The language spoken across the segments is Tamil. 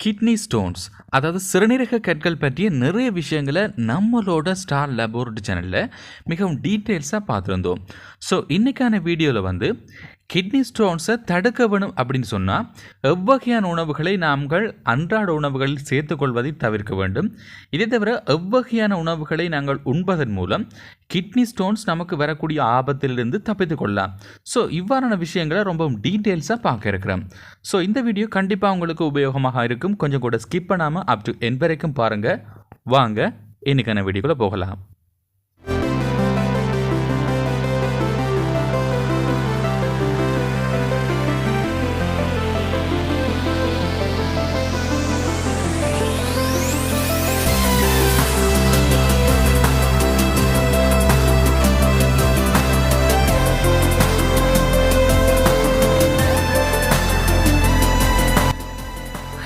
கிட்னி ஸ்டோன்ஸ் அதாவது சிறுநீரக கற்கள் பற்றிய நிறைய விஷயங்களை நம்மளோட ஸ்டார் லேபோரட்டரி சேனலில் மிகவும் டீட்டெயில்ஸாக பார்த்துருந்தோம். ஸோ இன்றைக்கான வீடியோவில் கிட்னி ஸ்டோன்ஸை தடுக்க வேணும் அப்படின்னு சொன்னால் எவ்வகையான உணவுகளை நாங்கள் அன்றாட உணவுகளில் சேர்த்துக்கொள்வதை தவிர்க்க வேண்டும். இதை தவிர எவ்வகையான உணவுகளை நாங்கள் உண்பதன் மூலம் கிட்னி ஸ்டோன்ஸ் நமக்கு வரக்கூடிய ஆபத்திலிருந்து தப்பித்து கொள்ளலாம். ஸோ இவ்வாறான விஷயங்களை ரொம்பவும் டீட்டெயில்ஸாக பார்க்க இருக்கிறோம். ஸோ இந்த வீடியோ கண்டிப்பாக உங்களுக்கு உபயோகமாக இருக்கும். கொஞ்சம் கூட ஸ்கிப் பண்ணாமல் அப் டு எண்ட் வரைக்கும் பாருங்கள். வாங்க இன்னைக்கான வீடியோக்குள்ளே போகலாம்.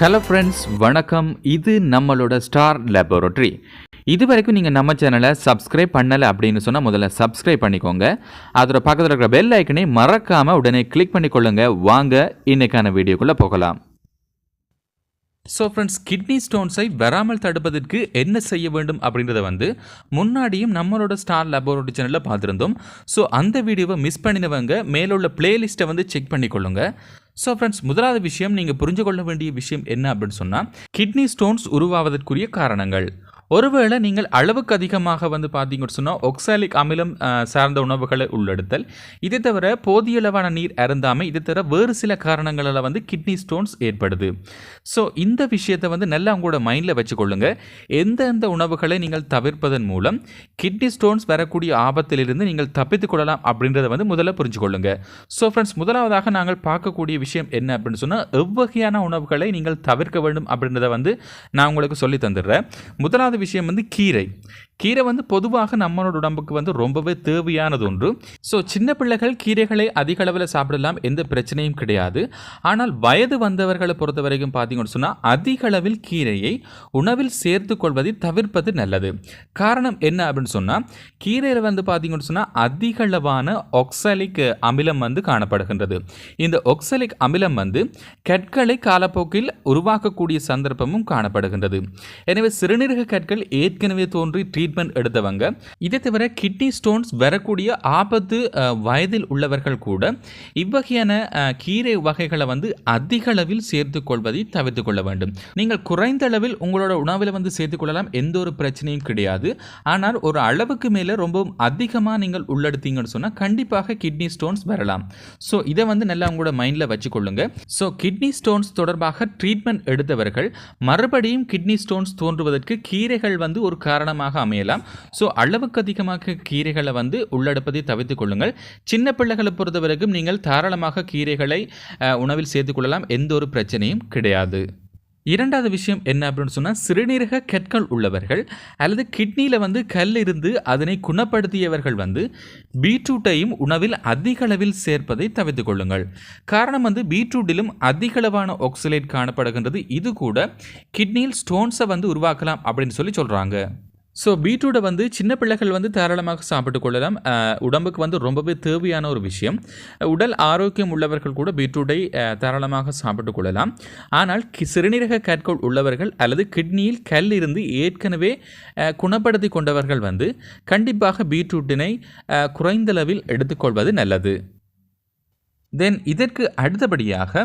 ஹலோ ஃப்ரெண்ட்ஸ், வணக்கம். இது நம்மளோட ஸ்டார் லேபோரட்டரி. இது வரைக்கும் நீங்கள் நம்ம சேனலை சப்ஸ்கிரைப் பண்ணலை அப்படின்னு சொன்னால் முதல்ல சப்ஸ்கிரைப் பண்ணிக்கோங்க. அதோட பக்கத்தில் இருக்கிற பெல் ஐக்கனை மறக்காமல் உடனே கிளிக் பண்ணிக்கொள்ளுங்க. வாங்க இன்னைக்கான வீடியோக்குள்ளே போகலாம். ஸோ ஃப்ரெண்ட்ஸ், கிட்னி ஸ்டோன்ஸை வராமல் தடுப்பதற்கு என்ன செய்ய வேண்டும் அப்படின்றத முன்னாடியும் நம்மளோட ஸ்டார் லேபோரட்டரி சேனலில் பார்த்துருந்தோம். ஸோ அந்த வீடியோவை மிஸ் பண்ணினவங்க மேலுள்ள பிளேலிஸ்ட்டை செக் பண்ணிக்கொள்ளுங்க. ஸோ ஃப்ரெண்ட்ஸ், முதலாவது விஷயம் நீங்கள் புரிஞ்சு கொள்ள வேண்டிய விஷயம் என்ன அப்படின்னு சொன்னால் கிட்னி ஸ்டோன்ஸ் உருவாவதற்குரிய காரணங்கள். ஒருவேளை நீங்கள் அளவுக்கு அதிகமாக பார்த்தீங்கன்னு சொன்னால் ஒக்சாலிக் அமிலம் சார்ந்த உணவுகளை உள்ளெடுத்தல், இதை தவிர போதிய அளவான நீர் அருந்தாமல், இதை தவிர வேறு சில காரணங்களால் கிட்னி ஸ்டோன்ஸ் ஏற்படுது. ஸோ இந்த விஷயத்தை நல்லா உங்களோட மைண்டில் வச்சுக்கொள்ளுங்க. எந்தெந்த உணவுகளை நீங்கள் தவிர்ப்பதன் மூலம் கிட்னி ஸ்டோன்ஸ் வரக்கூடிய ஆபத்திலிருந்து நீங்கள் தப்பித்துக் கொள்ளலாம் அப்படின்றத முதல்ல புரிஞ்சுக்கொள்ளுங்க. ஸோ ஃப்ரெண்ட்ஸ், முதலாவதாக நாங்கள் பார்க்கக்கூடிய விஷயம் என்ன அப்படின்னு சொன்னால் எவ்வகையான உணவுகளை நீங்கள் தவிர்க்க வேண்டும் அப்படின்றத நான் உங்களுக்கு சொல்லி தந்துடுறேன். முதலாவது விஷயம் கீரை. கீரை பொதுவாக நம்மளோட உடம்புக்கு ரொம்பவே தேவையானது ஒன்று. ஸோ சின்ன பிள்ளைகள் கீரைகளை அதிக அளவில் சாப்பிடலாம், எந்த பிரச்சனையும் கிடையாது. ஆனால் வயது வந்தவர்களை பொறுத்த வரைக்கும் பார்த்தீங்கன்னு சொன்னால் அதிக அளவில் கீரையை உணவில் சேர்த்து கொள்வதை தவிர்ப்பது நல்லது. காரணம் என்ன அப்படின்னு சொன்னால் கீரையில் பார்த்தீங்கன்னு சொன்னால் அதிக அளவான ஒக்சாலிக் அமிலம் காணப்படுகின்றது. இந்த ஒக்சாலிக் அமிலம் கற்களை காலப்போக்கில் உருவாக்கக்கூடிய சந்தர்ப்பமும் காணப்படுகின்றது. எனவே சிறுநீரக கற்கள் ஏற்கனவே தோன்றி ட்ரீட்மெண்ட் எடுத்தவங்க, இதை தவிர கிட்னி ஸ்டோன்ஸ் வரக்கூடிய ஆபத்து வயதில் உள்ளவர்கள் கூட இவ்வகையான கீரை வகைகளை அதிக அளவில் சேர்த்துக் கொள்வதை தவிர்த்துக் கொள்ள வேண்டும். நீங்கள் குறைந்த அளவில் உங்களோட உணவில் சேர்த்துக் கொள்ளலாம், எந்த ஒரு பிரச்சனையும் கிடையாது. ஆனால் ஒரு அளவுக்கு மேலே ரொம்பவும் அதிகமாக நீங்கள் உள்ளெடுத்தீங்கன்னு சொன்னால் கண்டிப்பாக கிட்னி ஸ்டோன்ஸ் வரலாம். ஸோ இதை நல்லா உங்களோட மைண்டில் வச்சுக்கொள்ளுங்க. ஸோ கிட்னி ஸ்டோன்ஸ் தொடர்பாக ட்ரீட்மெண்ட் எடுத்தவர்கள் மறுபடியும் கிட்னி ஸ்டோன்ஸ் தோன்றுவதற்கு கீரைகள் ஒரு காரணமாக அமையலாம். ஸோ அளவுக்கு அதிகமாக கீரைகளை உள்ளெடுப்பதை தவிர்த்துக் கொள்ளுங்கள். சின்ன பிள்ளைகளை பொறுத்த வரைக்கும் நீங்கள் தாராளமாக கீரைகளை உணவில் சேர்த்துக் கொள்ளலாம், எந்த ஒரு பிரச்சனையும் கிடையாது. இரண்டாவது விஷயம் என்ன அப்படின்னு சொன்னால் சிறுநீரக கற்கள் உள்ளவர்கள் அல்லது கிட்னியில் கல் இருந்து அதனை குணப்படுத்தியவர்கள் பீட்ரூட்டையும் உணவில் அதிக அளவில் சேர்ப்பதை தவிர்த்துக் கொள்ளுங்கள். காரணம் பீட்ரூட்டிலும் அதிக அளவான ஆக்சலேட் காணப்படுகின்றது. இது கூட கிட்னியில் ஸ்டோன்ஸை உருவாக்கலாம் அப்படின்னு சொல்கிறாங்க. ஸோ பீட்ரூட்டை சின்ன பிள்ளைகள் தாராளமாக சாப்பிட்டு கொள்ளலாம். உடம்புக்கு ரொம்பவே தேவையான ஒரு விஷயம். உடல் ஆரோக்கியம் உள்ளவர்கள் கூட பீட்ரூட்டை தாராளமாக சாப்பிட்டு கொள்ளலாம். ஆனால் சிறுநீரக கற்கள் உள்ளவர்கள் அல்லது கிட்னியில் கல் இருந்து ஏற்கனவே குணப்படுத்தி கொண்டவர்கள் கண்டிப்பாக பீட்ரூட்டினை குறைந்தளவில் எடுத்துக்கொள்வது நல்லது. தென் இதற்கு அடுத்தபடியாக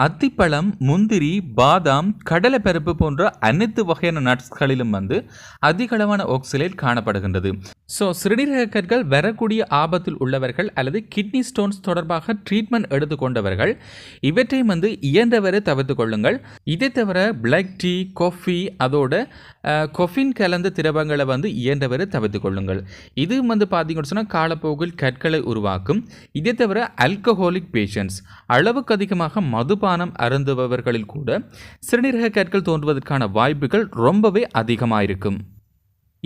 அத்திப்பழம், முந்திரி, பாதாம், கடலைப்பருப்பு போன்ற அனைத்து வகையான நட்ஸ்களிலும் அதிக அளவான ஆக்சலேட் காணப்படுகின்றது. ஸோ சிறுநீரக கற்கள் வரக்கூடிய ஆபத்தில் உள்ளவர்கள் அல்லது கிட்னி ஸ்டோன்ஸ் தொடர்பாக ட்ரீட்மெண்ட் எடுத்துக்கொண்டவர்கள் இவற்றையும் இயன்றவரை தவிர்த்து கொள்ளுங்கள். இதை தவிர பிளாக் டீ, காஃபி, அதோட கொஃபின் கலந்த திரவங்களை இயன்றவரை தவிர்த்து கொள்ளுங்கள். இது பார்த்தீங்கன்னு சொன்னால் காலப்போக்கில் கற்களை உருவாக்கும். இதை தவிர ஆல்கஹாலிக் பேஷண்ட்ஸ், அளவுக்கு அதிகமாக மதுபானம் அருந்துபவர்களில் கூட சிறுநீரக கற்கள் தோன்றுவதற்கான வாய்ப்புகள் ரொம்பவே அதிகமாக இருக்கும்.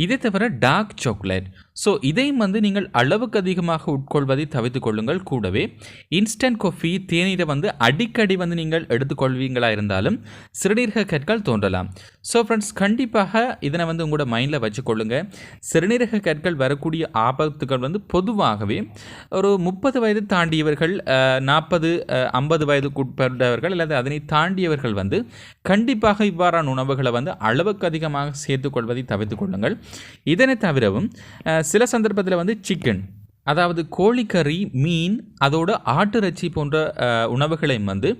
இதை தவிர டார்க் சாக்லேட், ஸோ இதையும் வந்து நீங்கள் அளவுக்கு அதிகமாக உட்கொள்வதை தவிர்த்து கொள்ளுங்கள். கூடவே இன்ஸ்டன்ட் காஃபி, தேநீரை வந்து அடிக்கடி வந்து நீங்கள் எடுத்துக்கொள்வீங்களா இருந்தாலும் சிறுநீரக கற்கள் தோன்றலாம். ஸோ ஃப்ரெண்ட்ஸ், கண்டிப்பாக இதனை வந்து உங்களோட மைண்டில் வச்சுக்கொள்ளுங்க. சிறுநீரக கற்கள் வரக்கூடிய ஆபத்துகள் வந்து பொதுவாகவே ஒரு 30 வயது தாண்டியவர்கள், 40 50 வயதுக்கு உட்பட்டவர்கள் அல்லது அதனை தாண்டியவர்கள் வந்து கண்டிப்பாக இவ்வாறான உணவுகளை வந்து அளவுக்கு அதிகமாக சேர்த்துக்கொள்வதை தவிர்த்து கொள்ளுங்கள். இதனை தவிரவும் சில சந்தர்ப்பத்தில் வந்து சிக்கன், அதாவது கோழிக்கறி, மீன், அதோட ஆட்டிறைச்சி போன்ற உணவுகளை வந்து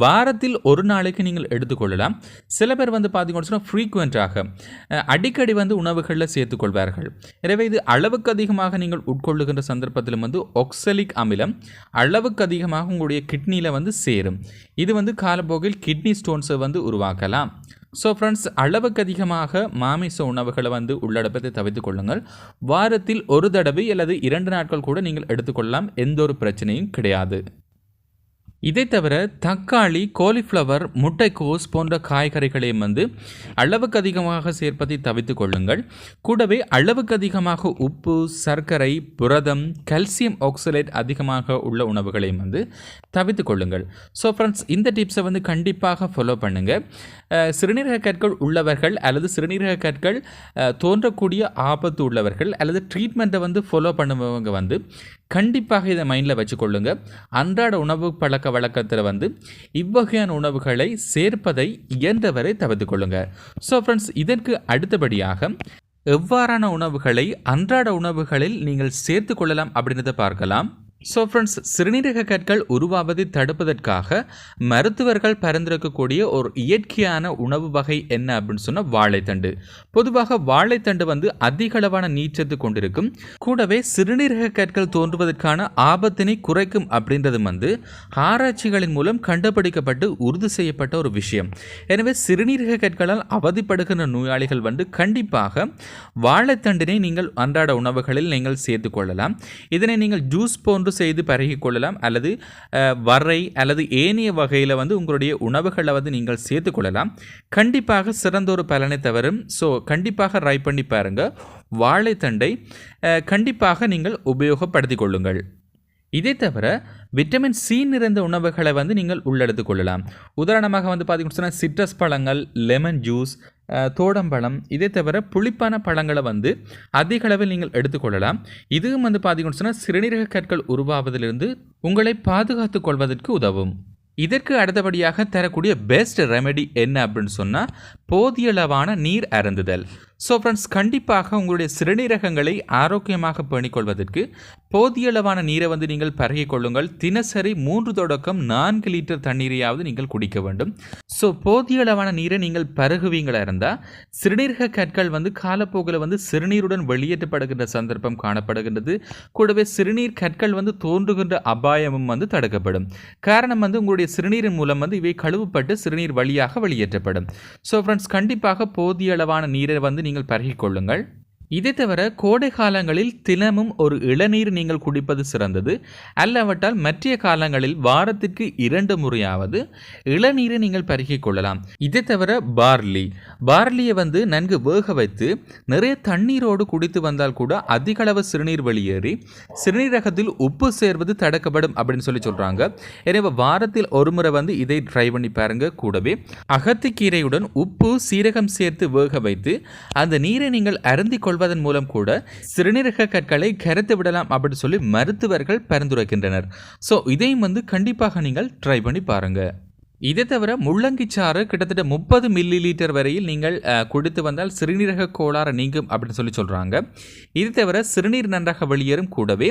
வாரத்தில் ஒரு நாளைக்கு நீங்கள் எடுத்துக்கொள்ளலாம். சில பேர் வந்து பார்த்தீங்கன்னா ஃப்ரீக்வெண்ட்டாக அடிக்கடி வந்து உணவுகளில் சேர்த்துக்கொள்வார்கள். எனவே இது அளவுக்கு அதிகமாக நீங்கள் உட்கொள்ளுகின்ற சந்தர்ப்பத்திலும் வந்து ஒக்சலிக் அமிலம் அளவுக்கு அதிகமாக உங்களுடைய கிட்னியில் வந்து சேரும். இது வந்து காலப்போக்கில் கிட்னி ஸ்டோன்ஸை வந்து உருவாக்கலாம். ஸோ ஃப்ரெண்ட்ஸ், அளவுக்கு அதிகமாக மாமிச உணவுகளை வந்து உள்ளடப்பத்தை தவிர்த்து கொள்ளுங்கள். வாரத்தில் ஒரு தடவை அல்லது 2 நாட்கள் கூட நீங்கள் எடுத்துக்கொள்ளலாம், எந்த ஒரு பிரச்சனையும் கிடையாது. இதை தவிர தக்காளி, காலிஃப்ளவர், முட்டைக்கோஸ் போன்ற காய்கறிகளையும் வந்து அளவுக்கு அதிகமாக சேர்ப்பதை தவிர்த்து கொள்ளுங்கள். கூடவே அளவுக்கு அதிகமாக உப்பு, சர்க்கரை, புரதம், கல்சியம் ஆக்சலேட் அதிகமாக உள்ள உணவுகளையும் வந்து தவிர்த்து கொள்ளுங்கள். ஸோ ஃப்ரெண்ட்ஸ், இந்த டிப்ஸை வந்து கண்டிப்பாக ஃபாலோ பண்ணுங்கள். சிறுநீரக கற்கள் உள்ளவர்கள் அல்லது சிறுநீரக கற்கள் தோன்றக்கூடிய ஆபத்து உள்ளவர்கள் அல்லது ட்ரீட்மெண்ட்டை வந்து ஃபாலோ பண்ணுபவங்க வந்து கண்டிப்பாக இதை மைண்டில் வச்சுக்கொள்ளுங்க. அன்றாட உணவு பழக்க வழக்கத்தில் வந்து இவ்வகையான உணவுகளை சேர்ப்பதை இயன்றவரை தவிர்த்து கொள்ளுங்க. ஸோ ஃப்ரெண்ட்ஸ், இதற்கு அடுத்தபடியாக எவ்வாறான உணவுகளை அன்றாட உணவுகளில் நீங்கள் சேர்த்து கொள்ளலாம் அப்படின்றத பார்க்கலாம். ஸோ ஃப்ரெண்ட்ஸ், சிறுநீரக கற்கள் உருவாவதை தடுப்பதற்காக மருத்துவர்கள் பரிந்துரைக்கக்கூடிய ஒரு இயற்கையான உணவு வகை என்ன அப்படின்னு சொன்னால் வாழைத்தண்டு. பொதுவாக வாழைத்தண்டு வந்து அதிக அளவான நீர்ச்சத்து கொண்டிருக்கும். கூடவே சிறுநீரக கற்கள் தோன்றுவதற்கான ஆபத்தினை குறைக்கும் அப்படின்றது வந்து ஆராய்ச்சிகளின் மூலம் கண்டுபிடிக்கப்பட்டு உறுதி செய்யப்பட்ட ஒரு விஷயம். எனவே சிறுநீரக கற்களால் அவதிப்படுகின்ற நோயாளிகள் வந்து கண்டிப்பாக வாழைத்தண்டினை நீங்கள் அன்றாட உணவுகளில் நீங்கள் சேர்த்து கொள்ளலாம். இதனை நீங்கள் ஜூஸ் போன்று செய்து பருகிக் கொள்ளலாம் அல்லது வரை அல்லது ஏனைய வகையில் வந்து உங்களுடைய உணவுகளை வந்து நீங்கள் சேர்த்துக்கொள்ளலாம். கண்டிப்பாக சிறந்த ஒரு பலனை தவறும். ஸோ கண்டிப்பாக ட்ரை பண்ணி பாருங்கள். வாழைத்தண்டை கண்டிப்பாக நீங்கள் உபயோகப்படுத்திக் கொள்ளுங்கள். இதை தவிர விட்டமின் சி நிறைந்த உணவுகளை வந்து நீங்கள் உள்ளெடுத்துக் கொள்ளலாம். உதாரணமாக வந்து பார்த்தீங்கன்னா சிட்ரஸ் பழங்கள், லெமன் ஜூஸ், தோடம்பழம், இதை தவிர புளிப்பான பழங்களை வந்து அதிக அளவில் நீங்கள் எடுத்துக்கொள்ளலாம். இதுவும் வந்து பார்த்தீங்கன்னா சிறுநீரக கற்கள் உருவாவதிலிருந்து உங்களை பாதுகாத்துக் கொள்வதற்கு உதவும். இதற்கு அடுத்தபடியாக தரக்கூடிய பெஸ்ட் ரெமெடி என்ன அப்படின்னு சொன்னால் போதிய அளவான நீர் அருந்துதல். ஸோ ஃப்ரெண்ட்ஸ், கண்டிப்பாக உங்களுடைய சிறுநீரகங்களை ஆரோக்கியமாக பேணிக்கொள்வதற்கு போதிய அளவான நீரை வந்து நீங்கள் பருகிக் கொள்ளுங்கள். தினசரி 3 தொடக்கம் 4 லிட்டர் தண்ணீரையாவது நீங்கள் குடிக்க வேண்டும். ஸோ போதிய அளவான நீரை நீங்கள் பருகுவீங்களா இருந்தால் சிறுநீரக கற்கள் வந்து காலப்போக்கில் வந்து சிறுநீருடன் வெளியேற்றப்படுகின்ற சந்தர்ப்பம் காணப்படுகின்றது. கூடவே சிறுநீர் கற்கள் வந்து தோன்றுகின்ற அபாயமும் வந்து தடுக்கப்படும். காரணம் வந்து உங்களுடைய சிறுநீரின் மூலம் வந்து இவை கழுவப்பட்டு சிறுநீர் வழியாக வெளியேற்றப்படும். ஸோ ஃப்ரெண்ட்ஸ், கண்டிப்பாக போதிய அளவான நீரை வந்து நீங்கள் பருகிக் கொள்ளுங்கள். இதை தவிர கோடை காலங்களில் தினமும் ஒரு இளநீர் நீங்கள் குடிப்பது சிறந்தது. அல்லாவிட்டால் மற்ற காலங்களில் வாரத்திற்கு 2 முறையாவது இளநீரை நீங்கள் பருகிக் கொள்ளலாம். இதை தவிர பார்லியை வந்து நன்கு வேக வைத்து நிறைய தண்ணீரோடு குடித்து வந்தால் கூட அதிக அளவு சிறுநீர் வெளியேறி சிறுநீரகத்தில் உப்பு சேர்வது தடுக்கப்படும் அப்படின்னு சொல்கிறாங்க. எனவே வாரத்தில் ஒரு முறை வந்து இதை ட்ரை பண்ணி பாருங்க. கூடவே அகத்திக்கீரையுடன் உப்பு, சீரகம் சேர்த்து வேக வைத்து அந்த நீரை நீங்கள் அருந்திக் கொள்வதன் மூலம் கூட சிறுநீரக கற்களை கரைத்து விடலாம் அப்படின்னு சொல்லி மருத்துவர்கள் பரிந்துரைக்கின்றனர். ஸோ இதையும் வந்து கண்டிப்பாக நீங்கள் ட்ரை பண்ணி பாருங்க. இதை தவிர முள்ளங்கி சாறு கிட்டத்தட்ட 30 மில்லி லிட்டர் வரையில் நீங்கள் குடித்து வந்தால் சிறுநீரக கோளாறு நீங்கும் அப்படின்னு சொல்கிறாங்க. இது தவிர சிறுநீர் நன்றாக வெளியேறும். கூடவே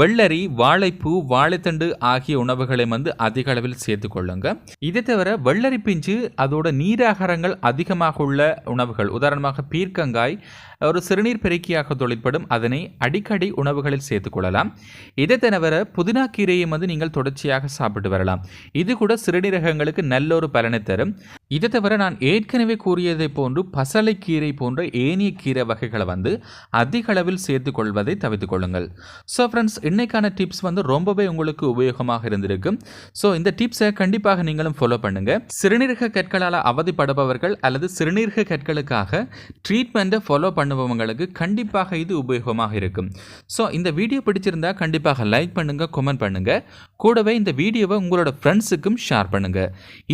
வெள்ளரி, வாழைப்பூ, வாழைத்தண்டு ஆகிய உணவுகளை வந்து அதிக அளவில் சேர்த்து கொள்ளுங்க. இதை தவிர வெள்ளரி பிஞ்சு, அதோட நீராகாரங்கள் அதிகமாக உள்ள உணவுகள், உதாரணமாக பீர்க்கங்காய் ஒரு சிறுநீர் பெருக்கியாக தொழிற்படும். அதனை அடிக்கடி உணவுகளில் சேர்த்துக்கொள்ளலாம். இதை தவிர புதினா கீரையை வந்து நீங்கள் தொடர்ச்சியாக சாப்பிட்டு வரலாம். இது கூட சிறுநீரகங்களுக்கு நல்ல ஒரு பலனை தரும். இதை தவிர நான் ஏற்கனவே கூறியதை போன்று பசலைக்கீரை போன்ற ஏனைய கீரை வகைகளை அதிக அளவில் சேர்த்து கொள்வதை தவிர்த்து கொள்ளுங்கள். ஸோ ஃப்ரெண்ட்ஸ், இன்னைக்கான டிப்ஸ் ரொம்பவே உங்களுக்கு உபயோகமாக இருந்திருக்கும். ஸோ இந்த டிப்ஸை கண்டிப்பாக நீங்களும் ஃபாலோ பண்ணுங்க. சிறுநீரக கற்களால் அவதிப்படுபவர்கள் அல்லது சிறுநீரக கற்களுக்காக ட்ரீட்மெண்ட்டை ஃபாலோ பண்ணுபவங்களுக்கு கண்டிப்பாக இது உபயோகமாக இருக்கும். ஸோ இந்த வீடியோ பிடிச்சிருந்தா கண்டிப்பாக லைக் பண்ணுங்க, கமெண்ட் பண்ணுங்க. கூடவே இந்த வீடியோவை உங்களோட ஃப்ரெண்ட்ஸுக்கும் ஷேர் பண்ணுங்க.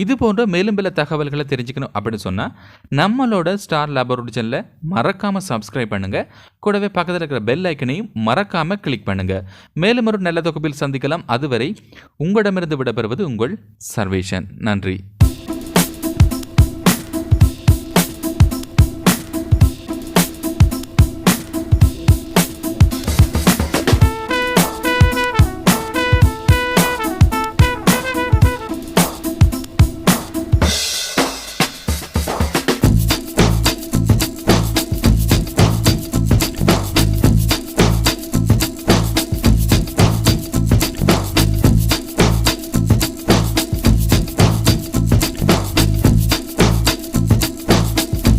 இது போன்ற மேலும் பல தகவல்களை தெரிஞ்சுக்கணும் அப்படின்னு சொன்னா நம்மளோட ஸ்டார் லேபரோட்டரி சேனலை மறக்காம சப்ஸ்கிரைப் பண்ணுங்க. கூடவே பக்கத்தில் இருக்கிற பெல் ஐக்கனையும் மறக்காம கிளிக் பண்ணுங்க. மேலும் ஒரு நல்ல தொகுப்பில் சந்திக்கலாம். அதுவரை உங்களிடமிருந்து விடைபெறுவது உங்கள் சர்வேஷன். நன்றி.